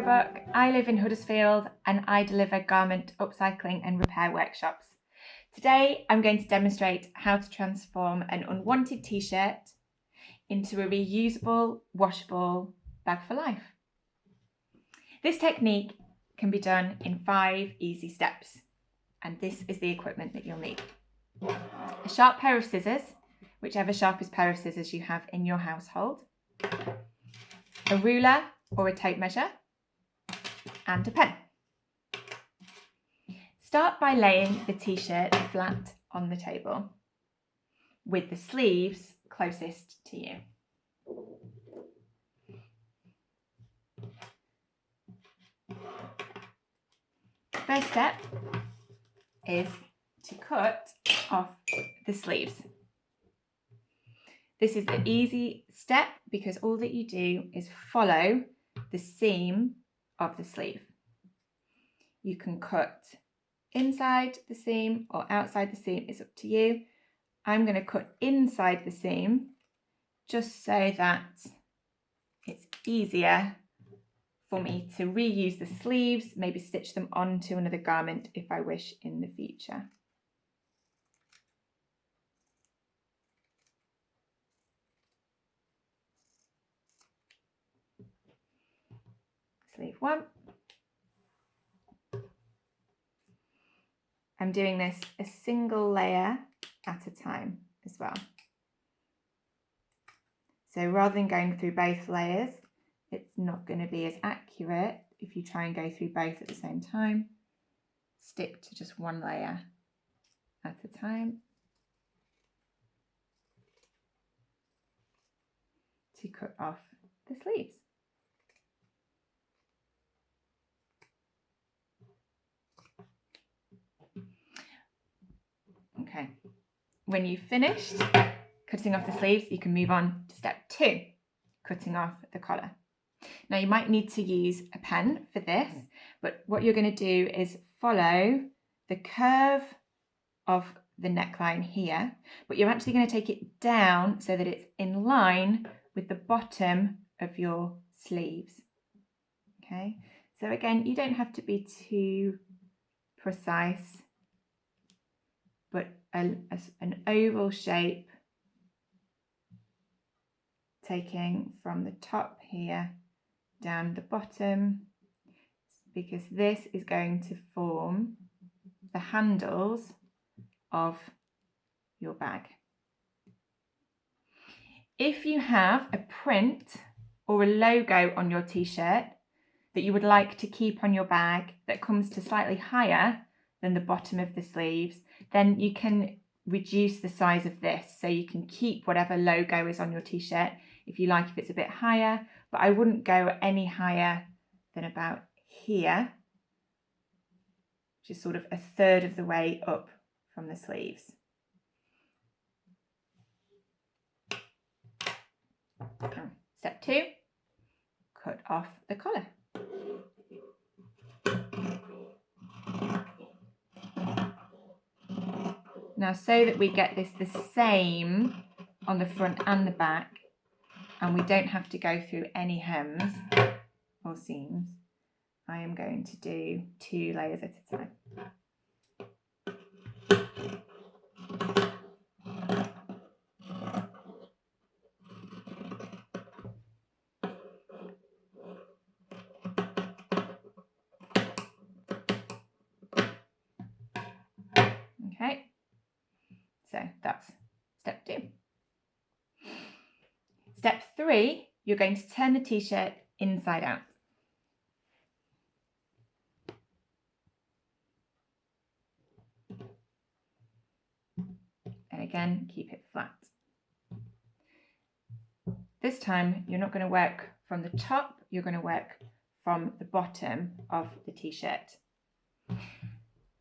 Roebuck, I live in Huddersfield and I deliver garment upcycling and repair workshops. Today I'm going to demonstrate how to transform an unwanted t-shirt into a reusable, washable bag for life. This technique can be done in 5 easy steps, and this is the equipment that you'll need. A sharp pair of scissors, whichever sharpest pair of scissors you have in your household, a ruler or a tape measure, and a pen. Start by laying the t-shirt flat on the table with the sleeves closest to you. First step is to cut off the sleeves. This is an easy step because all that you do is follow the seam of the sleeve. You can cut inside the seam or outside the seam, it's up to you. I'm going to cut inside the seam just so that it's easier for me to reuse the sleeves, maybe stitch them onto another garment if I wish in the future. Sleeve 1. I'm doing this a single layer at a time as well. So rather than going through both layers, it's not going to be as accurate if you try and go through both at the same time. Stick to just one layer at a time to cut off the sleeves. Okay, when you've finished cutting off the sleeves, you can move on to step 2, cutting off the collar. Now you might need to use a pen for this, but what you're going to do is follow the curve of the neckline here, but you're actually going to take it down so that it's in line with the bottom of your sleeves. Okay, so again, you don't have to be too precise, but an oval shape, taking from the top here down the bottom, because this is going to form the handles of your bag. If you have a print or a logo on your t-shirt that you would like to keep on your bag that comes to slightly higher than the bottom of the sleeves, then you can reduce the size of this so you can keep whatever logo is on your t-shirt if you like, if it's a bit higher, but I wouldn't go any higher than about here, which is sort of a third of the way up from the sleeves. Step 2, cut off the collar. Now, so that we get this the same on the front and the back, and we don't have to go through any hems or seams, I am going to do 2 layers at a time. Okay, so that's step 2. Step 3, you're going to turn the t-shirt inside out. And again, keep it flat. This time, you're not going to work from the top, you're going to work from the bottom of the t-shirt.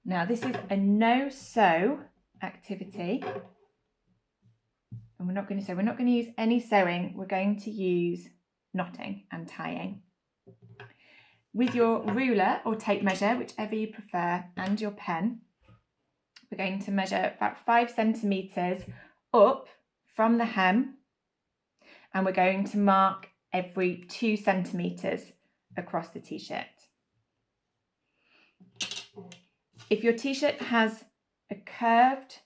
Now, this is a no-sew activity. And we're not going to use any sewing, we're going to use knotting and tying. With your ruler or tape measure, whichever you prefer, and your pen, we're going to measure about 5 centimetres up from the hem, and we're going to mark every 2 centimetres across the t-shirt. If your t-shirt has a curved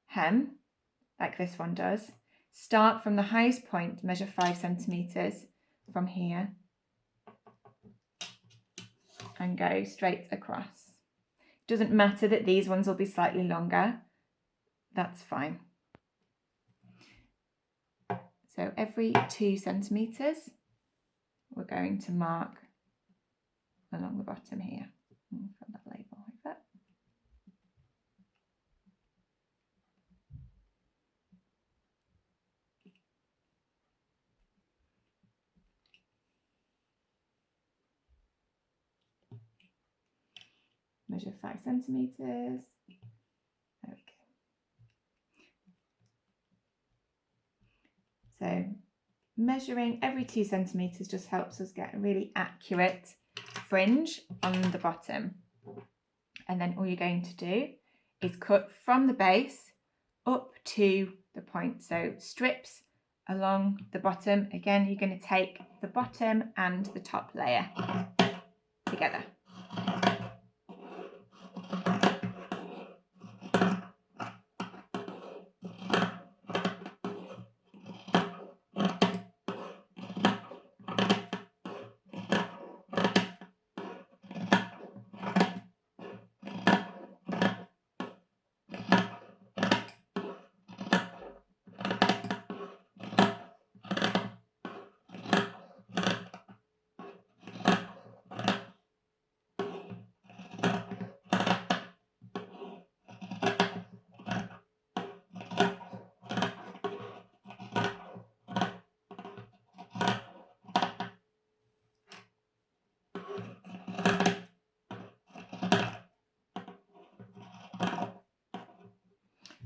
hem, like this one does, start from the highest point, measure 5 centimeters from here and go straight across. Doesn't matter that these ones will be slightly longer, that's fine. So every 2 centimeters, we're going to mark along the bottom here. Put that label over. Measure 5 centimeters. There we go. So measuring every 2 centimeters just helps us get a really accurate fringe on the bottom. And then all you're going to do is cut from the base up to the point. So strips along the bottom. Again, you're going to take the bottom and the top layer together.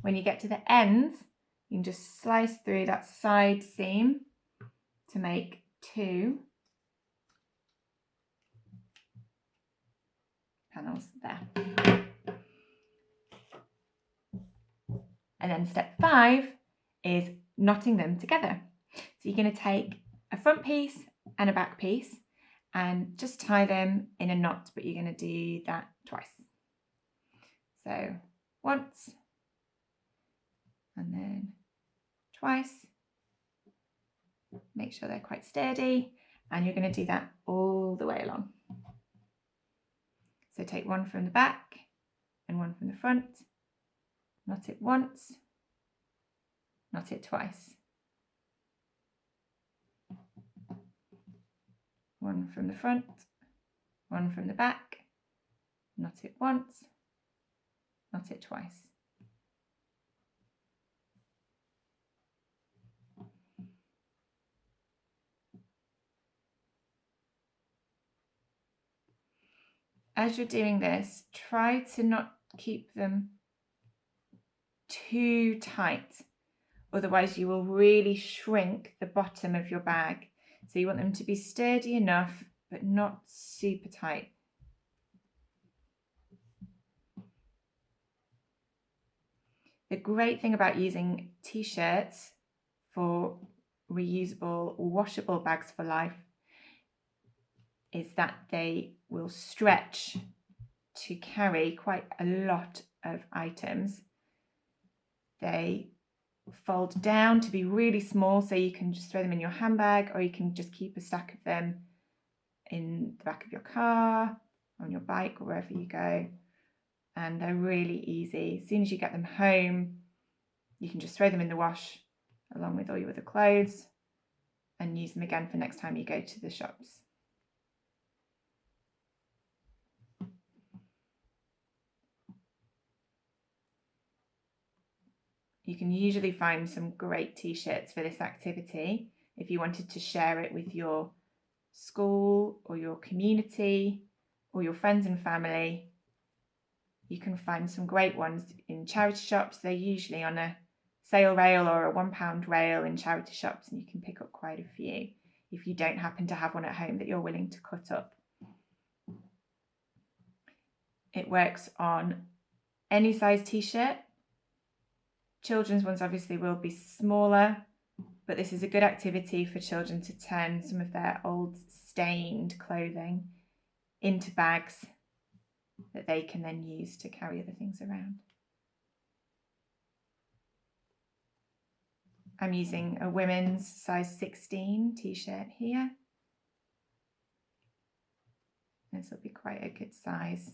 When you get to the ends, you can just slice through that side seam to make 2 panels there. And then step 5 is knotting them together. So you're going to take a front piece and a back piece and just tie them in a knot, but you're going to do that twice. So once and then twice. Make sure they're quite sturdy, and you're going to do that all the way along. So take one from the back and one from the front, knot it once, knot it twice. One from the front, one from the back, knot it once, knot it twice. As you're doing this, try to not keep them too tight, otherwise you will really shrink the bottom of your bag. So you want them to be sturdy enough, but not super tight. The great thing about using t-shirts for reusable, washable bags for life is that they will stretch to carry quite a lot of items. They fold down to be really small, so you can just throw them in your handbag, or you can just keep a stack of them in the back of your car, on your bike, or wherever you go. And they're really easy. As soon as you get them home, you can just throw them in the wash along with all your other clothes and use them again for next time you go to the shops. You can usually find some great t-shirts for this activity if you wanted to share it with your school or your community or your friends and family. You can find some great ones in charity shops. They're usually on a sale rail or a £1 rail in charity shops, and you can pick up quite a few if you don't happen to have one at home that you're willing to cut up. It works on any size t-shirt. Children's ones obviously will be smaller, but this is a good activity for children to turn some of their old stained clothing into bags that they can then use to carry other things around. I'm using a women's size 16 t-shirt here. This will be quite a good size.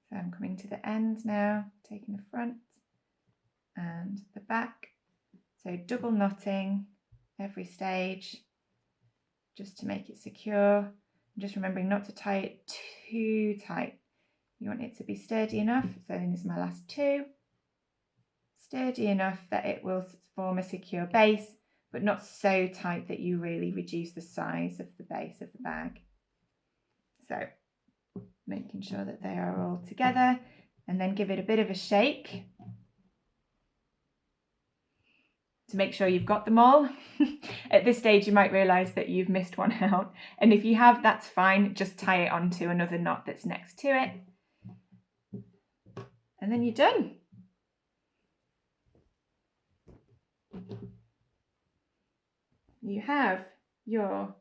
So I'm coming to the end now, taking the front and the back. So double knotting every stage just to make it secure. Just remembering not to tie it too tight. You want it to be sturdy enough. So this is my last two. Sturdy enough that it will form a secure base, but not so tight that you really reduce the size of the base of the bag. So making sure that they are all together, and then give it a bit of a shake to make sure you've got them all. At this stage you might realise that you've missed one out, and if you have, that's fine. Just tie it onto another knot that's next to it, and then you're done. You have your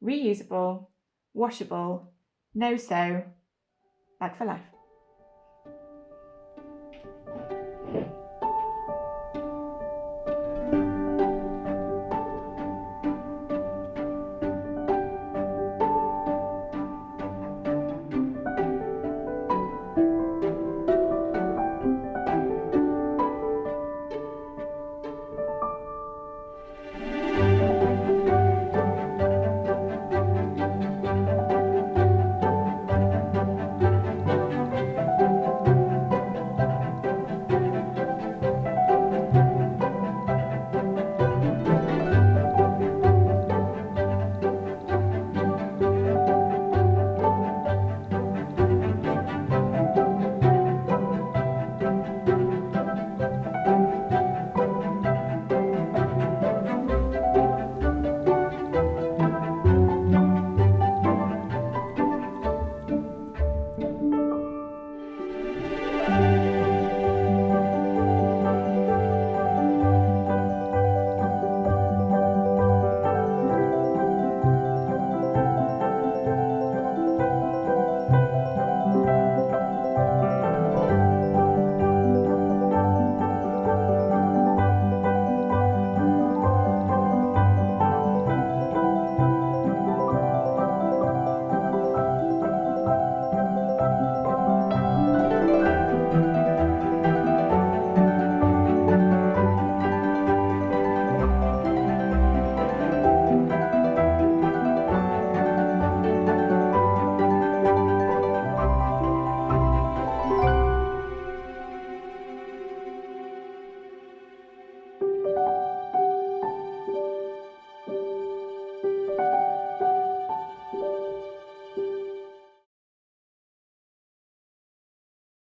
reusable, washable, no-sew bag for life.